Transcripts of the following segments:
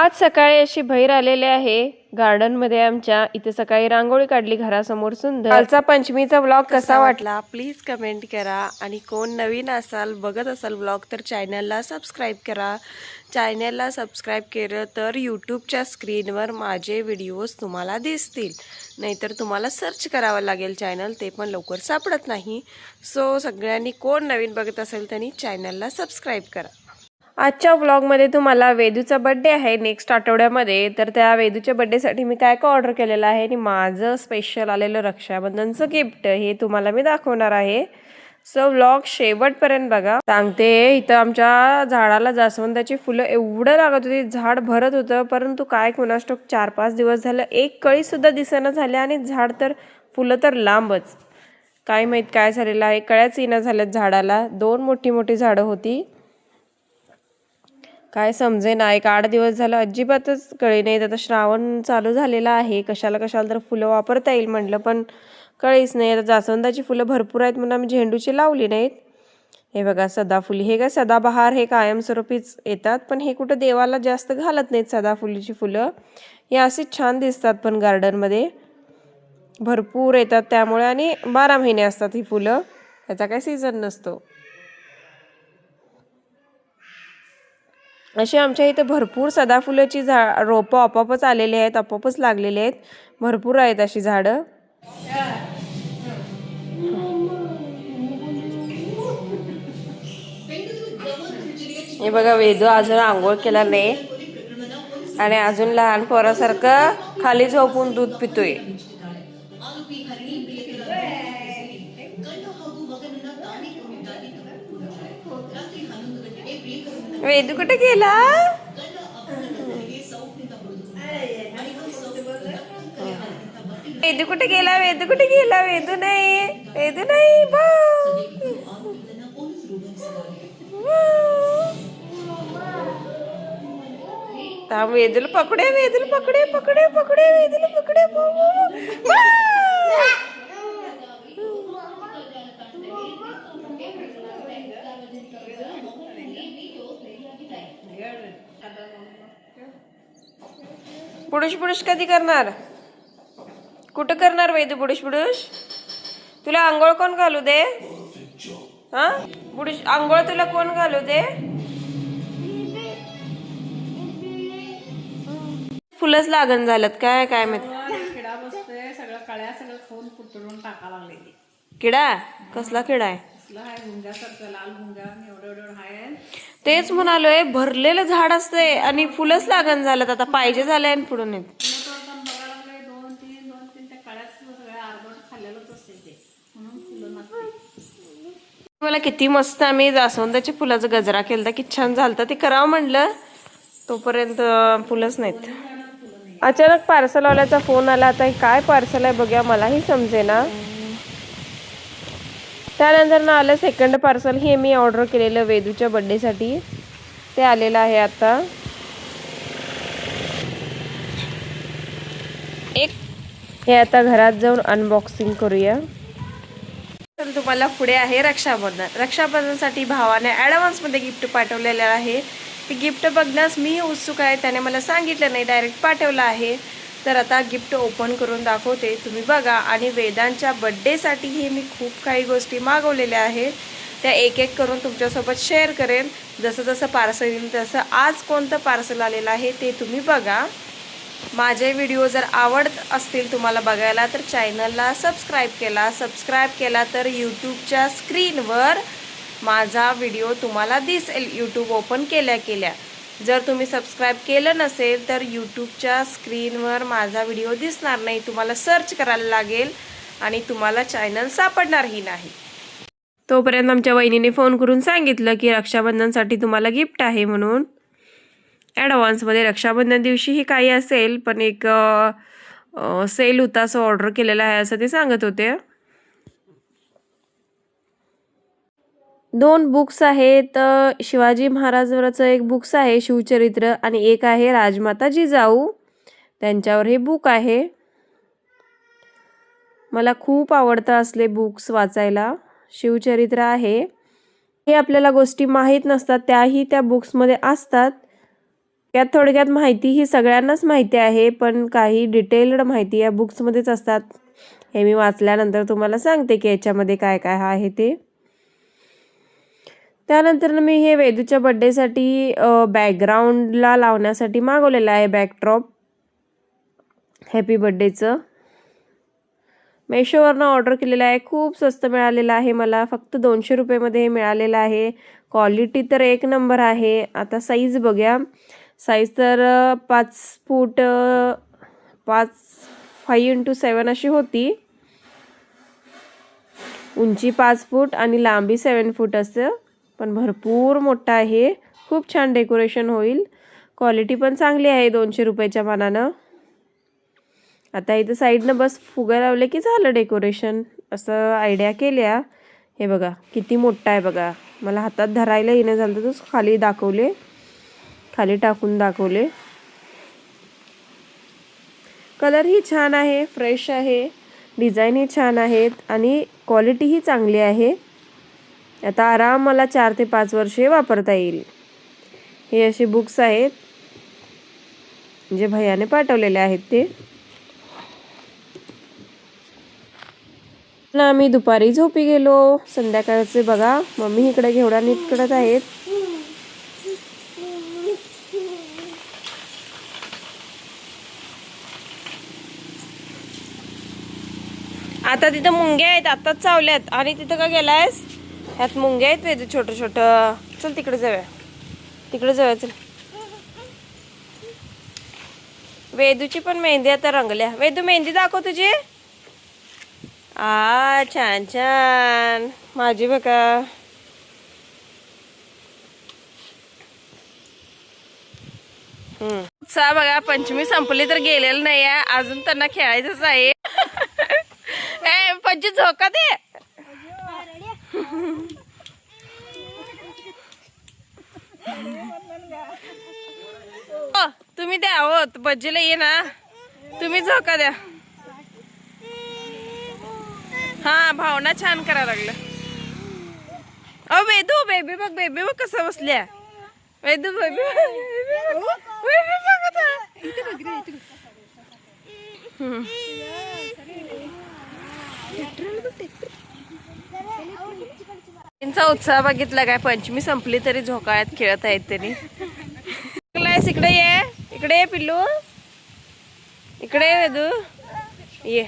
आज सकाळी अशी बहीर आलेले आहे गार्डन मध्ये आमच्या इथे सकाळी रांगोळी काढली घरासमोर सुंदर। कालचा पंचमीचा व्लॉग कसा वाटला प्लीज कमेंट करा आणि कोण नवीन असाल बघत असाल व्लॉग तर चॅनलला सबस्क्राइब करा। चॅनलला सबस्क्राइब केलं तर यूट्यूबच्या स्क्रीनवर माझे व्हिडिओज तुम्हाला दिसतील, नाहीतर तुम्हाला सर्च करावं लागेल चॅनल, ते पण लवकर सापडत नाही। सो सगळ्यांनी कोण नवीन बघत असेल त्यांनी चॅनलला सबस्क्राइब करा। आजच्या व्लॉगमध्ये तुम्हाला वेदूचा बर्थडे आहे नेक्स्ट आठवड्यामध्ये, तर त्या वेदूच्या बर्थडेसाठी मी काय काय ऑर्डर केलेलं आहे आणि माझं स्पेशल आलेलं रक्षाबंधनचं गिफ्ट हे तुम्हाला मी दाखवणार आहे। सो व्लॉग शेवटपर्यंत बघा। सांगते इथं आमच्या झाडाला जास्वंदाची फुलं एवढं लागत होती, झाड भरत होतं, परंतु काय कोणास ठाऊक 4-5 दिवस झालं एक कळी सुद्धा दिसेना झाले आणि झाड तर फुलं तर लांबच। काय माहित काय झालेलं आहे, कळ्याच येणं झाल्यात झाडाला। 2 मोठी मोठी झाडं होती, काय समजे ना। 8 दिवस झालं अजिबातच कळी नाहीत। आता श्रावण चालू झालेला आहे, कशाला तर फुलं वापरता येईल म्हटलं, पण कळीच नाही। आता जास्वंदाची फुलं भरपूर आहेत म्हणून आम्ही झेंडूची लावली नाहीत। हे बघा सदाफुली, हे काय सदाबहार हे कायमस्वरूपीच येतात, पण हे कुठं देवाला जास्त घालत नाहीत सदाफुलीची फुलं। हे असे छान दिसतात पण गार्डनमध्ये भरपूर येतात त्यामुळे, आणि 12 महिने असतात ही फुलं, त्याचा काही सीझन नसतो। असे आमच्या इथे भरपूर सदाफुलाची रोपं आपोआपच आलेले आहेत, आपोआपच लागलेले आहेत, भरपूर आहेत अशी झाडं। हे बघा वेदू अजून आंघोळ केला नाही आणि अजून लहान पोरासारखं खाली झोपून दूध पितोय। वेदू कुठे गेला? वेदू कुठे गेला? वेदू कुठे गेला? वेदू नाही, वेदू नाही। वेदूला पकडे, वेदूला पकडे, पकडे पकडे, वेदूला पकडे। बुडुश बुडुश कधी करणार? कुठं करणार वेदू बुडुश बुडुश? तुला आंघोळ कोण घालू दे? हा बुडुश, आंघोळ तुला कोण घालू दे? फुलंच लागण झालं काय काय माहिती। किडा बसतोय, सगळं कळ्या सगळं खाऊन कुटरून टाका लागले। किडा कसला किडा आहे? भुंग्यासारखं लाल भुंग्या एवढं एवढं आहे। तेच म्हणालोय, भरलेलं झाड असते आणि फुलंच लागण झालं, आता पाहिजे झालंय आणि पुढून येत। बघायला लागले 2-3 त्या कळ्याच सगळ्या आरबट खाल्लेलंच असते ते, म्हणून फुलं नसते। मला किती मस्त आम्ही जास्वंदाच्या फुलाचा गजरा केलता, किती छान झालता, ते करावं म्हणलं तोपर्यंत फुलंच नाहीत। अचानक पार्सल वाल्याचा फोन आला, आता काय पार्सल आहे बघूया, मलाही समजेना। त्यानंतर ना आलं सेकंड पार्सल, हे मी ऑर्डर केलेलं वेदूच्या बर्थडेसाठी, ते आलेलं आहे आता। हे आता घरात जाऊन अनबॉक्सिंग करूया। तर तुम्हाला पुढे आहे रक्षाबंधन। रक्षाबंधनसाठी भावाने ॲडव्हान्समध्ये गिफ्ट पाठवलेलं आहे, ते गिफ्ट बघण्यास मी उत्सुक आहे। त्याने मला सांगितलं नाही, डायरेक्ट पाठवलं आहे, तर आता गिफ्ट ओपन करून दाखवते, तुम्ही बघा। आणि वेदांच्या बड्डेसाठी हे मी खूप काही गोष्टी मागवलेल्या आहेत, त्या एक एक करून तुमच्यासोबत शेअर करेन जसं जसं पार्सल येईल तसं। आज कोणतं पार्सल आलेलं आहे ते तुम्ही बघा। माझे व्हिडिओ जर आवडत असतील तुम्हाला बघायला तर चॅनलला सबस्क्राईब केला तर यूट्यूबच्या स्क्रीनवर माझा व्हिडिओ तुम्हाला दिसेल यूट्यूब ओपन केल्या। जर तुम्ही सबस्क्राईब केलं नसेल तर यूट्यूबच्या स्क्रीनवर माझा व्हिडिओ दिसणार नाही, तुम्हाला सर्च करायला लागेल आणि तुम्हाला चॅनल सापडणारही नाही। तोपर्यंत आमच्या वहिनीने फोन करून सांगितलं की रक्षाबंधनसाठी तुम्हाला गिफ्ट आहे म्हणून, ॲडव्हान्समध्ये। रक्षाबंधन दिवशीही काही असेल, पण एक सेल होता असं ऑर्डर केलेला आहे असं ते सांगत होते। 2 बुक्स आहेत, शिवाजी महाराजांवरचं एक बुक्स आहे शिवचरित्र, आणि एक आहे राजमाता जिजाऊ, त्यांच्यावर हे बुक आहे। मला खूप आवडतं असले बुक्स वाचायला। शिवचरित्र आहे, हे आपल्याला गोष्टी माहीत नसतात त्याही त्या बुक्समध्ये असतात, यात थोडक्यात माहिती ही सगळ्यांनाच माहिती आहे, पण काही डिटेल्ड माहिती या बुक्समध्येच असतात. हे मी वाचल्यानंतर तुम्हाला सांगते की याच्यामध्ये काय काय आहे ते. त्यानंतर मी हे वेदूच्या बड्डेसाठी बॅकग्राऊंडला लावण्यासाठी मागवलेलं आहे बॅकड्रॉप हॅपी बड्डेचं. मेशोवरनं ऑर्डर केलेलं आहे. खूप स्वस्त मिळालेलं आहे मला, फक्त 200 रुपयेमध्ये हे मिळालेलं आहे. क्वालिटी तर एक नंबर आहे. आता साईज बघूया. साईज तर 5 फूट 5x7 अशी होती. उंची 5 फूट आणि लांबी 7 फूट असं, पण भरपूर मोठा आहे. खूप छान डेकोरेशन होईल. क्वालिटी पण चांगली आहे 200 रुपयाच्या मानानं. आता इथं साईडनं बस फुगा लावले की झालं डेकोरेशन, असं आयडिया केल्या. हे बघा किती मोठा आहे बघा. मला हातात धरायला येणं झालं तर खाली दाखवले, खाली टाकून दाखवले. कलरही छान आहे, फ्रेश आहे, डिझाईनही छान आहेत आणि क्वालिटीही चांगली आहे. आता आराम मला 4 ते 5 वर्षे वापरता येईल. हे असे बुक्स आहेत, म्हणजे भैयाने पाठवलेले आहेत ते. ना आम्ही दुपारी झोपी गेलो. संध्याकाळचे बघा मम्मी इकडे घेवडा नीट करत आहेत. आता तिथं मुंग्या आहेत, आताच चावल्यात. आणि तिथं का गेलायस? ह्यात मुंग्या आहेत वेदू, छोटं छोटं. चल तिकडे जाऊया, तिकडे जाऊया चल. वेदूची पण मेहंदी आता रंगल्या. वेदू मेहंदी दाखव तुझी. छान छान. माझी बघा. उत्साह बघा. पंचमी संपली तर गेलेलं नाही आहे अजून, त्यांना खेळायचंच आहे. ए पंचमी झोका दे. तुम्ही द्या हो, बज्जीला ये ना, तुम्ही झोका द्या. हा भावना छान करायला लागलं. अ वेदू बेबी बघ, बेबी बघ कसं बसल्या. वेदू बेबी त्यांचा उत्साह बघितला काय. पंचमी संपली तरी झोकाळ्यात खेळत आहेत त्यांनी. इकडे ये, इकडे ये पिल्लू, इकडे ये वेदू ये.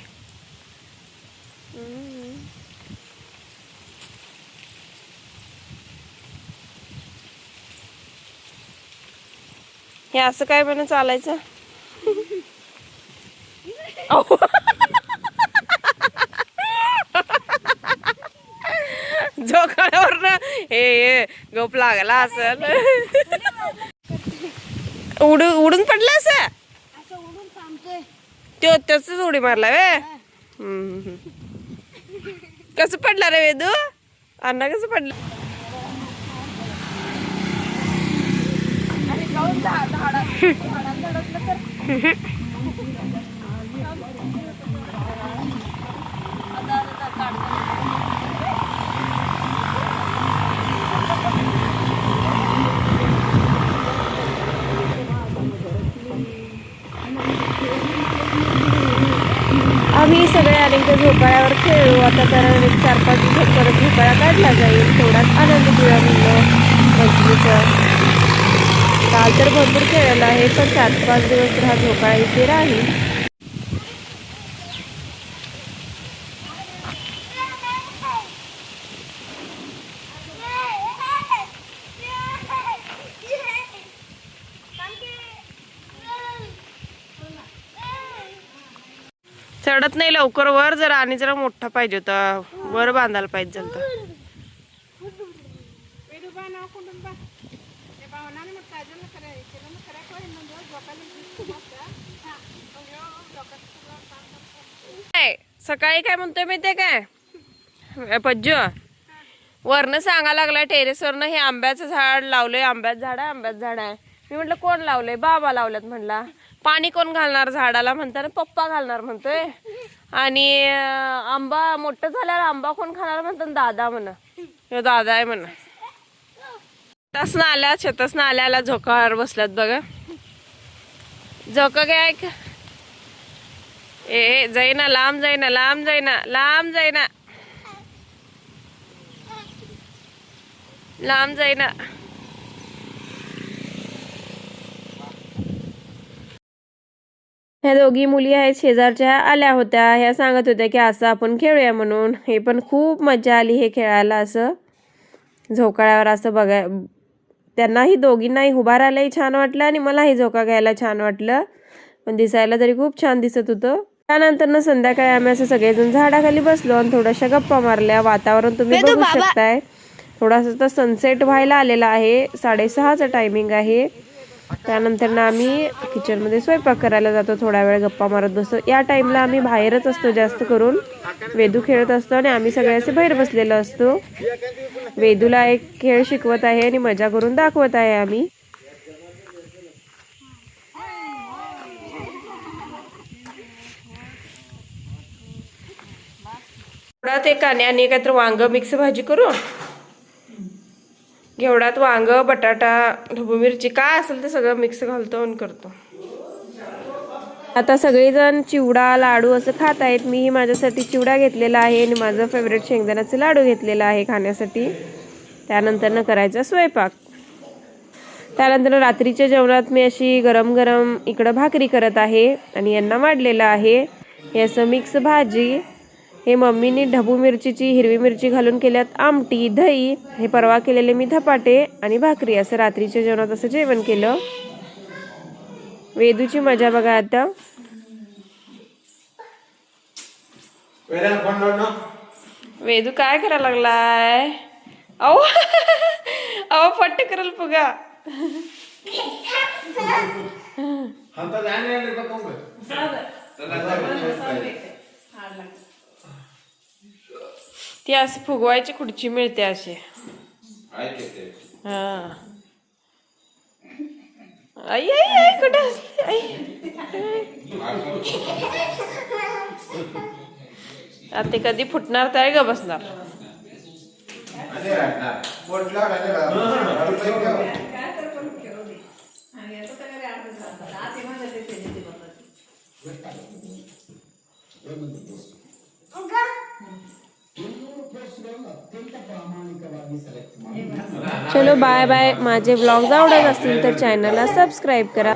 हे असं काय म्हणून चालायचं. झोकाळ्यावरनं हे गप लागला असल. उडून पडला असं तो, त्याच उडी मारला वे. कसं पडला रे वेदू? अण्णा कसं पडलं? आम्ही सगळे अनेकदा झोपाळ्यावर खेळू आता, कारण 4-5 दिवसात परत झोपाळा काढला जाईल. तेवढाच आनंद घेऊया म्हणलं पंचमीचा. काल तर भरपूर खेळलेला आहे, पण 4-5 दिवस हा झोपाळा इथे राहील. चढत नाही लवकर वर, जरा आणि जरा मोठा पाहिजे होता, वर बांधायला पाहिजे झालं. सकाळी काय म्हणतोय माहितीये काय पज्जू, वरनं सांगा लागलाय टेरेसवरनं हे आंब्याचं झाड लावलंय, आंब्याचं झाड आहे, आंब्याचं झाड आहे. मी म्हटलं कोण लावलंय? बाबा लावल्यात म्हणला. पाणी कोण घालणार झाडाला म्हणताना पप्पा घालणार म्हणतोय. आणि आंबा मोठं झाल्यावर आंबा कोण खाणार म्हणतात दादा म्हण. दादा आहे म्हण. शेतासनं आल्या झोकाळ्यावर बसल्यात बघा. झोका घ्या ऐक. ए जाईना, लांब जाईना, लांब जाईना, लांब जाईना, लांब जाईना. ह्या दोघी मुली आहेत शेजारच्या, आल्या होत्या. ह्या सांगत होत्या की असं आपण खेळूया म्हणून. हे पण खूप मजा आली हे खेळायला. असं झोकाळ्यावर असं बघाय, त्यांनाही दोघींनाही उभा राहायलाही छान वाटलं आणि मलाही झोका घ्यायला छान वाटलं. पण दिसायला तरी खूप छान दिसत होतं. त्यानंतर संध्याकाळी आम्ही असं सगळेजण झाडाखाली बसलो आणि थोड्याशा गप्पा मारल्या. वातावरण तुम्ही बघू शकताय, थोडासा तर सनसेट व्हायला आलेला आहे. 6:30चा टायमिंग आहे. त्यानंतर आम्ही किचनमध्ये स्वयंपाक करायला जातो. थोडा वेळ गप्पा मारत बसतो. या टाईमला आम्ही बाहेरच असतो जास्त करून. वेदू खेळत असतो आणि आम्ही सगळे असे बाहेर बसलेलो असतो. वेदूला एक खेळ शिकवत आहे आणि मजा करून दाखवत आहे आम्ही. घेवडात एक आणि काहीतरी वांग मिक्स भाजी करू. घेवडात वांग, बटाटा, ढबू मिरची काय असेल ते सगळं मिक्स घालतो आणि करतो. आता सगळेजण चिवडा, लाडू असं खात आहेत. मीही माझ्यासाठी चिवडा घेतलेला आहे आणि माझं फेवरेट शेंगदाण्याचे लाडू घेतलेला आहे खाण्यासाठी. त्यानंतर करायचा स्वयंपाक. त्यानंतर रात्रीच्या जेवणात मी अशी गरम गरम इकडं भाकरी करत आहे आणि यांना वाढलेलं आहे. हे असं मिक्स भाजी. हे मम्मीने ढबू मिरचीची, हिरवी मिरची घालून केल्यात आमटी, दही. हे परवा केलेले मी धपाटे आणि भाकरी असं रात्रीच्या जेवणात असं जेवण केलं. वेदूची मजा बघा आता. वेदू काय करायला लागलाय? अहो अहो फट्ट करल बघा. ती अशी फुगवायची खुर्ची मिळते अशी. हा आई आई आई कुठे असते आता कधी फुटणार तर ग बसणार. चलो बाय बाय. माझे व्लॉग्स आवडत असतील तर चॅनलला सबस्क्राईब करा.